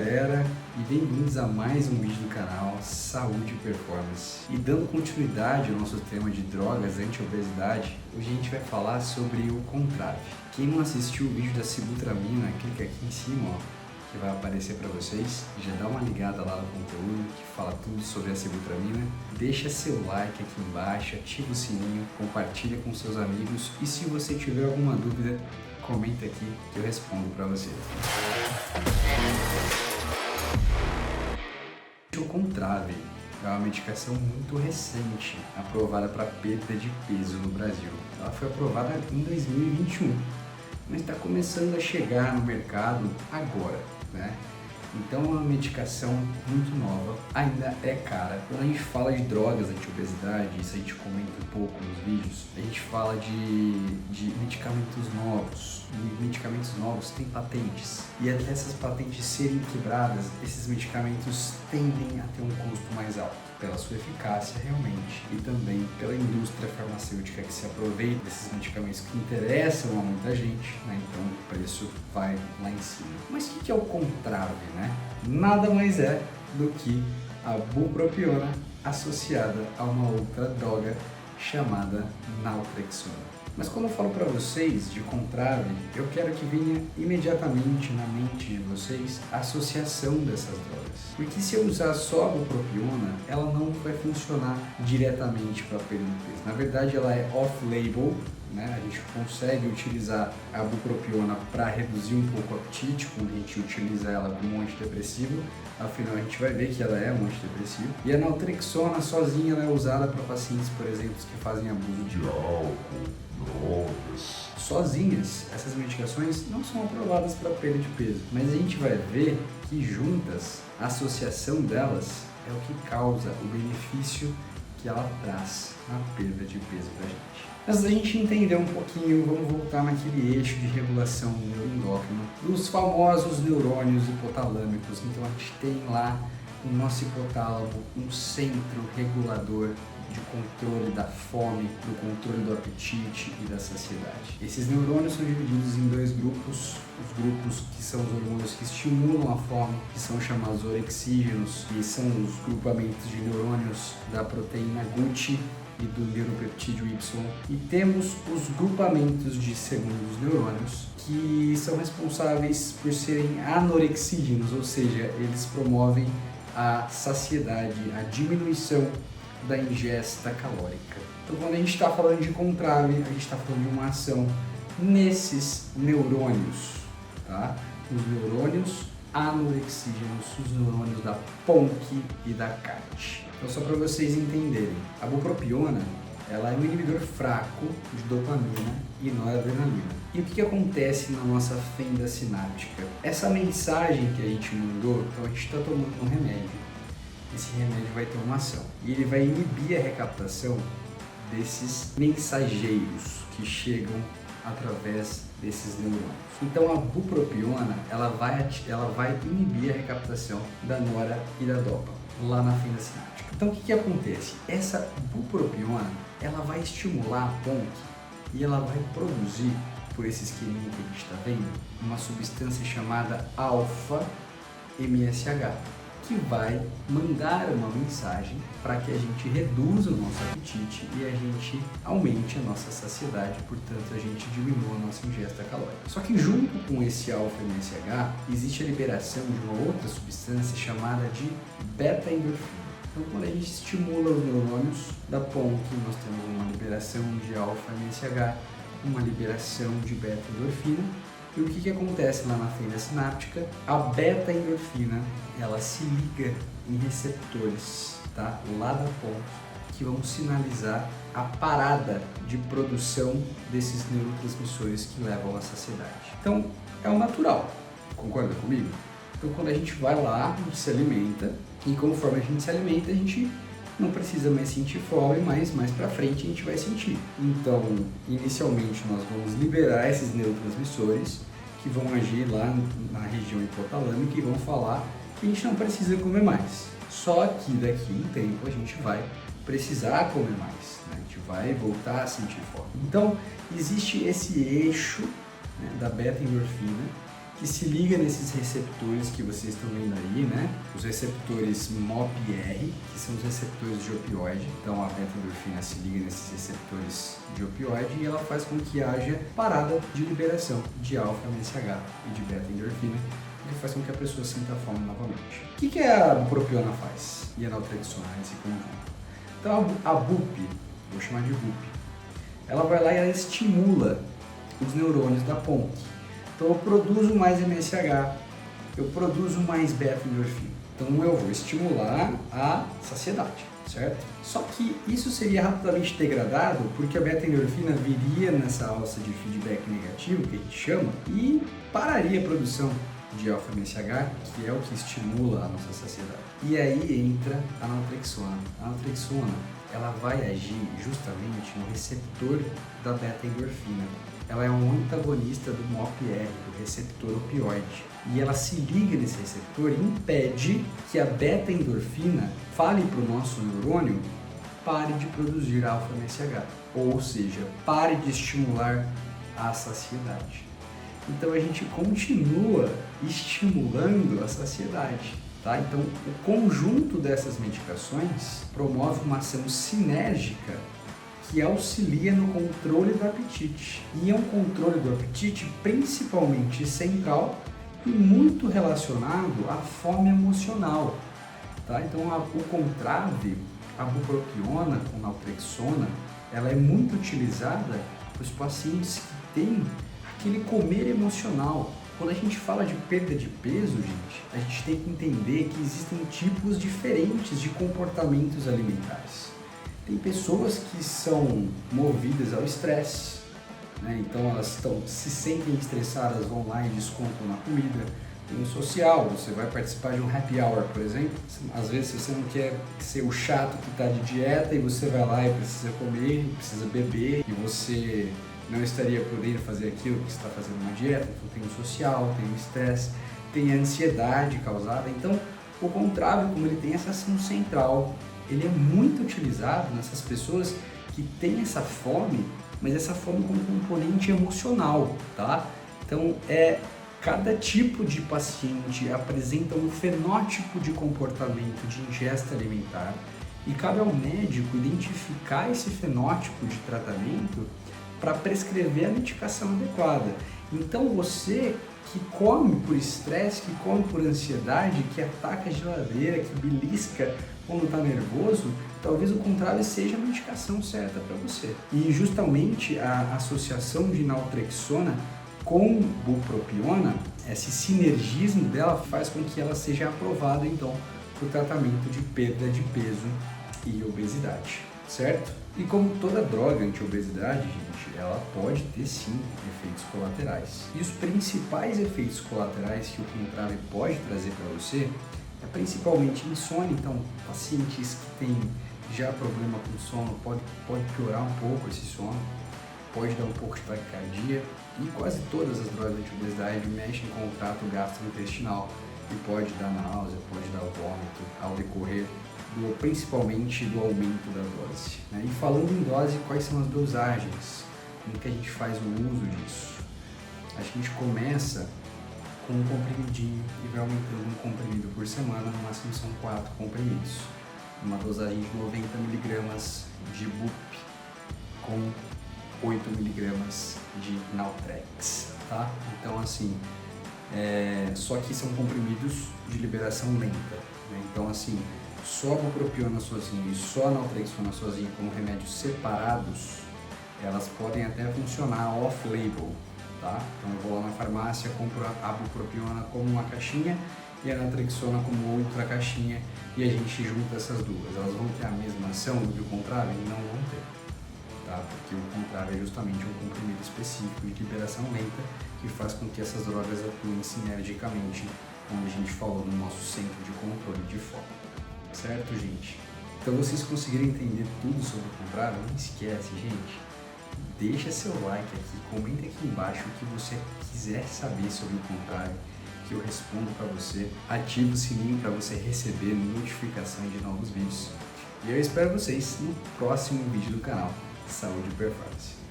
galera, e bem-vindos a mais um vídeo do canal Saúde e Performance. E dando continuidade ao nosso tema de drogas anti-obesidade, hoje a gente vai falar sobre o Contrave. Quem não assistiu o vídeo da sibutramina, clica aqui em cima, ó, que vai aparecer para vocês. Já dá uma ligada lá no conteúdo que fala tudo sobre a sibutramina. Deixa seu like aqui embaixo, ativa o sininho, compartilha com seus amigos e se você tiver alguma dúvida, comenta aqui que eu respondo para você. O Contrave é uma medicação muito recente, aprovada para perda de peso no Brasil. Ela foi aprovada em 2021, mas está começando a chegar no mercado agora, né? Então é uma medicação muito nova, ainda é cara. Quando a gente fala de drogas anti-obesidade, isso a gente comenta um pouco nos vídeos, a gente fala de medicamentos novos. E medicamentos novos têm patentes. E até essas patentes serem quebradas, esses medicamentos tendem a ter um custo mais alto, pela sua eficácia realmente, e também pela indústria farmacêutica que se aproveita desses medicamentos que interessam a muita gente, né? Então o preço vai lá em cima. Mas o que é o Contrave, né? Nada mais é do que a bupropiona associada a uma outra droga chamada naltrexona. Mas quando eu falo para vocês de Contrave, eu quero que venha imediatamente na mente de vocês a associação dessas drogas. Porque se eu usar só a bupropiona, ela não vai funcionar diretamente para perda de peso. Na verdade, ela é off-label, né? A gente consegue utilizar a bupropiona para reduzir um pouco o apetite, quando a gente utiliza ela como um antidepressivo. Afinal, a gente vai ver que ela é um antidepressivo. E a naltrexona sozinha ela é usada para pacientes, por exemplo, que fazem abuso de álcool, drogas. Sozinhas, essas medicações não são aprovadas para perda de peso, mas a gente vai ver que juntas, a associação delas é o que causa o benefício que ela traz na perda de peso para a gente. Mas a gente entender um pouquinho, vamos voltar naquele eixo de regulação neuroendócrina dos famosos neurônios hipotalâmicos. Então a gente tem lá no nosso hipotálamo um centro regulador de controle da fome, do controle do apetite e da saciedade. Esses neurônios são divididos em dois grupos, os grupos que são os hormônios que estimulam a fome, que são chamados orexígenos, que são os grupamentos de neurônios da proteína GUT e do neuropeptídeo Y, e temos os grupamentos de segundos neurônios, que são responsáveis por serem anorexígenos, ou seja, eles promovem a saciedade, a diminuição da ingesta calórica. Então, quando a gente está falando de Contrave, a gente está falando de uma ação nesses neurônios, tá? Os neurônios anorexígenos, os neurônios da PONC e da CAT. Então, só para vocês entenderem, a bupropiona ela é um inibidor fraco de dopamina e noradrenalina. E o que acontece na nossa fenda sináptica? Essa mensagem que a gente mandou, então a gente está tomando um remédio. Esse remédio vai ter uma ação e ele vai inibir a recaptação desses mensageiros que chegam através desses neurônios. Então a bupropiona ela vai inibir a recaptação da nora e da dopa lá na fenda sináptica. Então o que acontece? Essa bupropiona ela vai estimular a PONC e ela vai produzir, por esse esqueminha que a gente está vendo, uma substância chamada alfa-MSH, que vai mandar uma mensagem para que a gente reduza o nosso apetite e a gente aumente a nossa saciedade, portanto a gente diminua a nossa ingesta calórica. Só que junto com esse alfa-MSH existe a liberação de uma outra substância chamada de beta-endorfina. Então quando a gente estimula os neurônios da PONC, nós temos uma liberação de alfa-MSH, uma liberação de beta-endorfina. E o que acontece lá na fenda sináptica? A beta-endorfina, ela se liga em receptores, tá? Lá da PONC, que vão sinalizar a parada de produção desses neurotransmissores que levam à saciedade. Então, é o natural, concorda comigo? Então, quando a gente vai lá, a gente se alimenta, e conforme a gente se alimenta, a gente não precisa mais sentir fome, mas mais pra frente a gente vai sentir. Então, inicialmente nós vamos liberar esses neurotransmissores que vão agir lá na região hipotalâmica e vão falar que a gente não precisa comer mais. Só que daqui a um tempo a gente vai precisar comer mais, né? A gente vai voltar a sentir fome. Então, existe esse eixo, né, da beta-endorfina que se liga nesses receptores que vocês estão vendo aí, né? Os receptores MOP-R, que são os receptores de opioide. Então a beta-endorfina se liga nesses receptores de opioide e ela faz com que haja parada de liberação de alfa-MSH e de beta-endorfina, que faz com que a pessoa sinta fome novamente. O que a bupropiona faz? E a naltrexona nesse conjunto? Então a BUP, vou chamar de BUP, ela vai lá e ela estimula os neurônios da ponte. Então eu produzo mais MSH, eu produzo mais beta-endorfina. Então eu vou estimular a saciedade, certo? Só que isso seria rapidamente degradado porque a beta-endorfina viria nessa alça de feedback negativo, que a gente chama, e pararia a produção de alfa-MSH, que é o que estimula a nossa saciedade. E aí entra a naltrexona. A naltrexona, ela vai agir justamente no receptor da beta-endorfina. Ela é um antagonista do MOP-R, do receptor opioide. E ela se liga nesse receptor e impede que a beta-endorfina fale para o nosso neurônio: pare de produzir alfa-MSH. Ou seja, pare de estimular a saciedade. Então a gente continua estimulando a saciedade. Tá? Então o conjunto dessas medicações promove uma ação sinérgica que auxilia no controle do apetite. E é um controle do apetite principalmente central e muito relacionado à fome emocional. Tá? Então o Contrave, a bupropiona com naltrexona, ela é muito utilizada para os pacientes que têm aquele comer emocional. Quando a gente fala de perda de peso, gente, a gente tem que entender que existem tipos diferentes de comportamentos alimentares. Tem pessoas que são movidas ao estresse, né? Então elas se sentem estressadas, vão lá e descontam na comida. Tem o social, você vai participar de um happy hour, por exemplo. Às vezes você não quer ser o chato que está de dieta e você vai lá e precisa comer, precisa beber e você não estaria podendo fazer aquilo que você está fazendo uma dieta. Então tem o social, tem o estresse, tem a ansiedade causada. Então o Contrave, como ele tem essa ação central, ele é muito utilizado nessas pessoas que têm essa fome, mas essa fome com componente emocional, tá? Então cada tipo de paciente apresenta um fenótipo de comportamento de ingesta alimentar e cabe ao médico identificar esse fenótipo de tratamento para prescrever a medicação adequada. Então você que come por estresse, que come por ansiedade, que ataca a geladeira, que belisca quando está nervoso, talvez o Contrave seja a medicação certa para você. E justamente a associação de naltrexona com bupropiona, esse sinergismo dela faz com que ela seja aprovada então para o tratamento de perda de peso e obesidade, certo? E como toda droga anti-obesidade, gente, ela pode ter sim efeitos colaterais. E os principais efeitos colaterais que o Contrave pode trazer para você é principalmente insônia. Então, pacientes que têm já problema com sono, pode piorar um pouco esse sono, pode dar um pouco de taquicardia, e quase todas as drogas anti-obesidade mexem com o trato gastrointestinal e pode dar náusea, pode dar vômito ao decorrer principalmente do aumento da dose. Né? E falando em dose, quais são as dosagens? Como que a gente faz o uso disso? A gente começa com um comprimidinho e vai aumentando um comprimido por semana, no máximo são 4 comprimidos. Uma dosagem de 90 mg de BUP com 8 mg de Naltrex, tá? Então assim, só que são comprimidos de liberação lenta, né? Então assim, só a bupropiona sozinho e só a naltrexona sozinho como remédios separados, elas podem até funcionar off-label, tá? Então eu vou lá na farmácia, compro a bupropiona como uma caixinha e a naltrexona como outra caixinha e a gente junta essas duas. Elas vão ter a mesma ação do que o Contrave? Não vão ter, tá? Porque o Contrave é justamente um comprimido específico de liberação lenta que faz com que essas drogas atuem sinergicamente, como a gente falou no nosso centro de controle de fome. Certo, gente? Então vocês conseguiram entender tudo sobre o Contrave? Não esquece, gente. Deixa seu like aqui, comenta aqui embaixo o que você quiser saber sobre o Contrave, que eu respondo para você. Ativa o sininho para você receber notificação de novos vídeos. E eu espero vocês no próximo vídeo do canal Saúde e Performance.